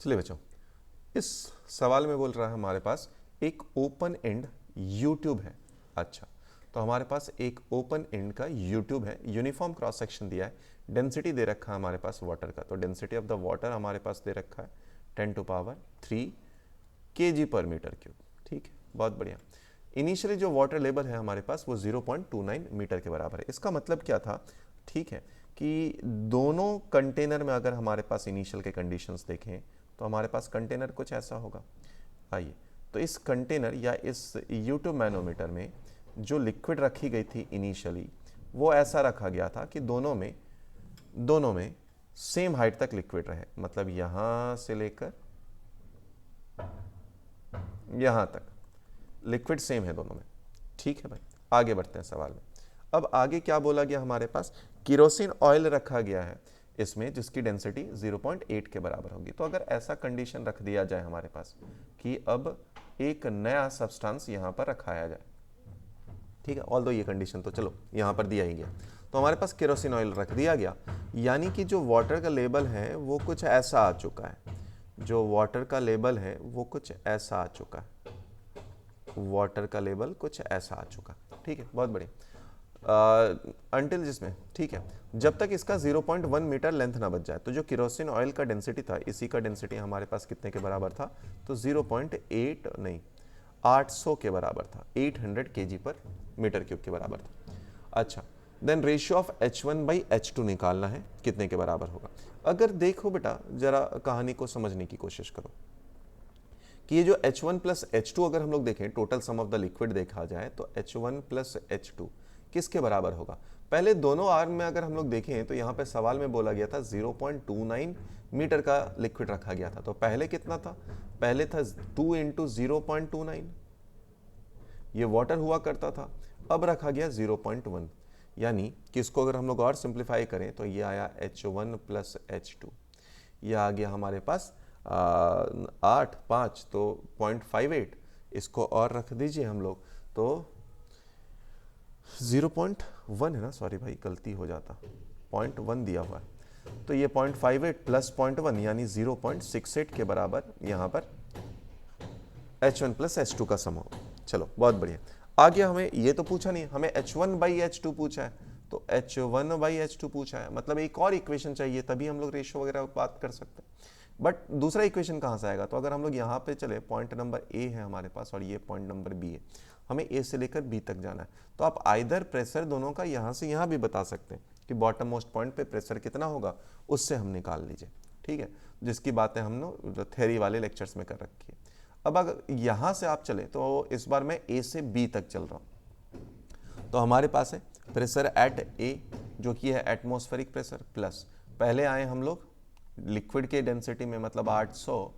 चलिए बच्चों, इस सवाल में बोल रहा है हमारे पास एक ओपन एंड यूट्यूब है। अच्छा, तो हमारे पास एक ओपन एंड का यूट्यूब है, यूनिफॉर्म क्रॉस सेक्शन दिया है, डेंसिटी दे रखा है हमारे पास वाटर का। तो डेंसिटी ऑफ द वाटर हमारे पास दे रखा है 10⁻³ kg पर मीटर क्यूब। ठीक है, बहुत बढ़िया। इनिशियली जो वाटर लेवल है हमारे पास वो 0.29 मीटर के बराबर है। इसका मतलब क्या था? ठीक है, कि दोनों कंटेनर में अगर हमारे पास इनिशियल के कंडीशंस देखें तो हमारे पास कंटेनर कुछ ऐसा होगा। आइए, तो इस कंटेनर या इस यूट्यूब मैनोमीटर में जो लिक्विड रखी गई थी इनिशियली, वो ऐसा रखा गया था कि दोनों में सेम हाइट तक लिक्विड रहे। मतलब यहां से लेकर यहां तक लिक्विड सेम है दोनों में। ठीक है भाई, आगे बढ़ते हैं सवाल में। अब आगे क्या बोला गया हमारे पास? केरोसिन ऑयल रखा गया है इसमें, जिसकी डेंसिटी 0.8 के बराबर होगी। तो अगर ऐसा कंडीशन रख दिया जाए हमारे पास कि अब एक नया सब्सटेंस यहां पर रखाया जाए, ठीक है, ऑल्दो ये कंडीशन तो चलो यहां पर दिया ही गया, तो हमारे पास केरोसिन ऑयल रख दिया गया, यानी कि जो वाटर का लेवल है वो कुछ ऐसा आ चुका है। जो वाटर का लेवल है वो कुछ ऐसा आ चुका है। वाटर का लेवल कुछ ऐसा आ चुका। ठीक है, बहुत बढ़िया। अंटिल जिसमें, ठीक है, जब तक इसका 0.1 मीटर लेंथ ना बच जाए। तो जो केरोसिन ऑयल का डेंसिटी था, इसी का डेंसिटी हमारे पास कितने के बराबर था? तो 0.8 नहीं, 800 के बराबर था। 800 kg पर मीटर क्यूब के बराबर था। अच्छा, देन रेशियो ऑफ H1/H2 निकालना है, कितने के बराबर होगा। अगर देखो बेटा, जरा कहानी को समझने की कोशिश करो कि ये जो H1 + H2 अगर हम लोग देखें, total sum of the liquid देखा जाए, तो H1 + H2 किसके बराबर होगा? पहले दोनों आर्म में अगर हम लोग देखें तो यहाँ पे सवाल में बोला गया था 0.29 मीटर का लिक्विड रखा गया था। तो पहले कितना था? पहले था 2 × 0.29, ये वाटर हुआ करता था। अब रखा गया 0.1, यानी कि इसको अगर हम लोग और सिंप्लीफाई करें तो ये आया H1 + H2, ये आ गया हमारे पास 8 5 तो 0.58, इसको और रख दीजिए हम लोग तो 0.1 है ना, सॉरी भाई गलती हो जाता, 0.1 दिया हुआ है, तो ये 0.58 + 0.1 यानी 0.68 के बराबर यहाँ पर H1 + H2 का सम होगा। चलो बहुत बढ़िया। आगे हमें ये तो पूछा नहीं, हमें H1/H2 पूछा है, तो H1/H2 पूछा है, मतलब एक और इक्वेशन चाहिए, तभी हम लोग रेशियो वगैरह बात कर सकते हैं। बट दूसरा इक्वेशन कहाँ से आएगा? तो अगर हम लोग यहाँ पे चले, पॉइंट नंबर ए है हमारे पास और ये पॉइंट नंबर बी है, हमें ए से लेकर बी तक जाना है। तो आप आइदर प्रेशर दोनों का यहाँ से यहाँ भी बता सकते हैं कि बॉटम मोस्ट पॉइंट पे प्रेशर कितना होगा, उससे हम निकाल लीजिए। ठीक है, जिसकी बातें हम लोग थ्योरी वाले लेक्चर्स में कर रखी है। अब अगर यहाँ से आप चले तो इस बार मैं ए से बी तक चल रहा हूँ। तो हमारे पास है प्रेशर एट ए, जो कि है एटमॉस्फेरिक प्रेशर, प्लस पहले आए हम लोग लिक्विड के डेंसिटी में, मतलब 800,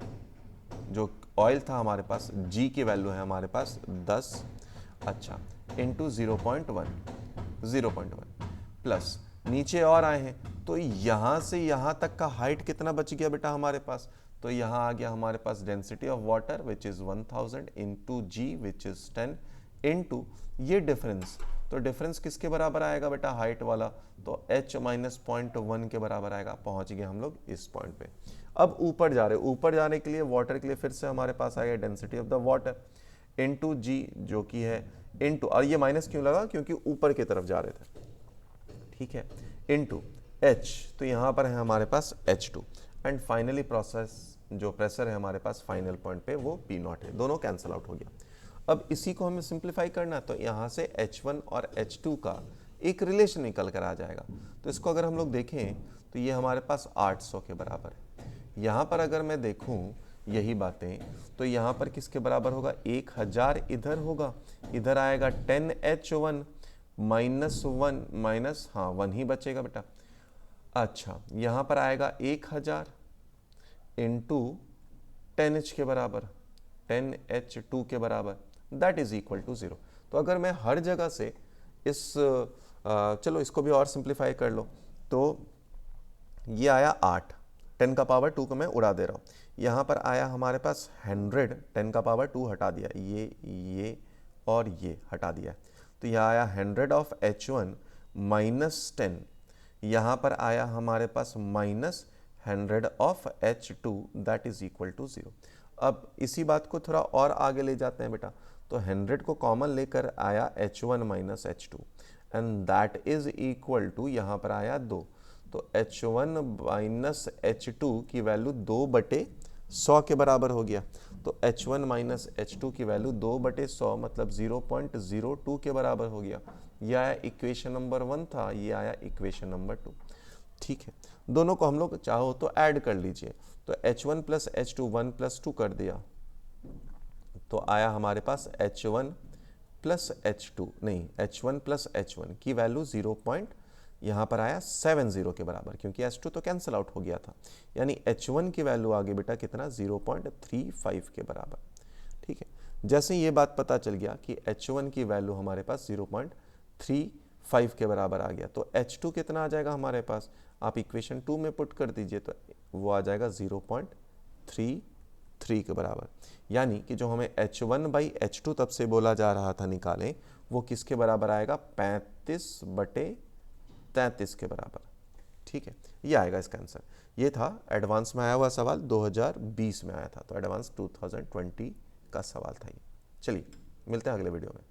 जो ऑयल था हमारे पास, जी की वैल्यू है हमारे पास 10, अच्छा, इंटू 0.1 प्लस नीचे और आए हैं, तो यहाँ से यहाँ तक का हाइट कितना बच गया बेटा हमारे पास? तो यहाँ आ गया हमारे पास density of water which is 1000 into G which is 10 into ये डिफरेंस। तो डिफरेंस किसके बराबर आएगा बेटा? हाइट वाला, तो h - 0.1 के बराबर आएगा। पहुंच गए हम लोग इस पॉइंट पे। अब ऊपर जा रहे, ऊपर जाने के लिए वाटर के लिए फिर से हमारे पास आएगा density of the water into G, जो कि है इंटू, और ये माइनस क्यों लगा? क्योंकि ऊपर की तरफ जा रहे थे, ठीक है, इंटू H, तो यहाँ पर है हमारे पास H2, एंड फाइनली प्रोसेस जो प्रेशर है हमारे पास फाइनल पॉइंट पे वो P0 है। दोनों कैंसिल आउट हो गया। अब इसी को हमें सिंप्लीफाई करना, तो यहाँ से H1 और H2 का एक रिलेशन निकल कर आ जाएगा। तो इसको अगर हम लोग देखें तो ये हमारे पास 800 के बराबर है। यहाँ पर अगर मैं देखूँ यही बातें, तो यहाँ पर किसके बराबर होगा? 1000 इधर होगा, इधर आएगा 10H1 -1 माइनस, हाँ 1 ही बचेगा बेटा। अच्छा, यहाँ पर आएगा 1000 इंटू 10H के बराबर, 10H2 के बराबर, दैट इज इक्वल टू 0। तो अगर मैं हर जगह से इस चलो इसको भी और सिंप्लीफाई कर लो, तो ये आया 8, 10 का पावर 2 को मैं उड़ा दे रहा हूँ। यहाँ पर आया हमारे पास 100, 10 का पावर 2 हटा दिया, ये और ये हटा दिया। तो यह आया 100 ऑफ H1 -10, यहाँ पर आया हमारे पास 100 of H2 that is equal to 0। अब इसी बात को थोड़ा और आगे ले जाते हैं बेटा, तो 100 को कॉमन लेकर आया H1 minus H2 and that is equal to, यहाँ पर आया 2, तो H1 माइनस H2 की वैल्यू 2/100 के बराबर हो गया। तो H1 माइनस H2 की वैल्यू 2/100 मतलब 0.02 के बराबर हो गया। यह आया इक्वेशन नंबर 1 था, ये आया इक्वेशन नंबर 2। ठीक है, दोनों को हम लोग चाहो तो ऐड कर लीजिए, तो H1 प्लस H2 1 प्लस 2 कर दिया, तो आया हमारे पास H1 प्लस H2 नहीं H1 प्लस H1 की वैल्यू 0. यहाँ पर आया 70 के बराबर, क्योंकि H2 तो कैंसिल आउट हो गया था, यानी H1 की वैल्यू आगे बेटा कितना 0.35 के बराबर। ठीक है, जैसे ये बात पता चल गया कि H1 की वैल्यू हमारे पास 0.35 के बराबर आ गया, तो H2 कितना आ जाएगा हमारे पास, आप इक्वेशन 2 में पुट कर दीजिए तो वो आ जाएगा 0.33 के बराबर। यानी कि जो हमें H1/H2 तब से बोला जा रहा था निकालें, वो किसके बराबर आएगा, 35/33 के बराबर। ठीक है, ये आएगा इसका आंसर। ये था एडवांस में आया हुआ सवाल, 2020 में आया था, तो एडवांस 2020 का सवाल था ये। चलिए मिलते हैं अगले वीडियो में।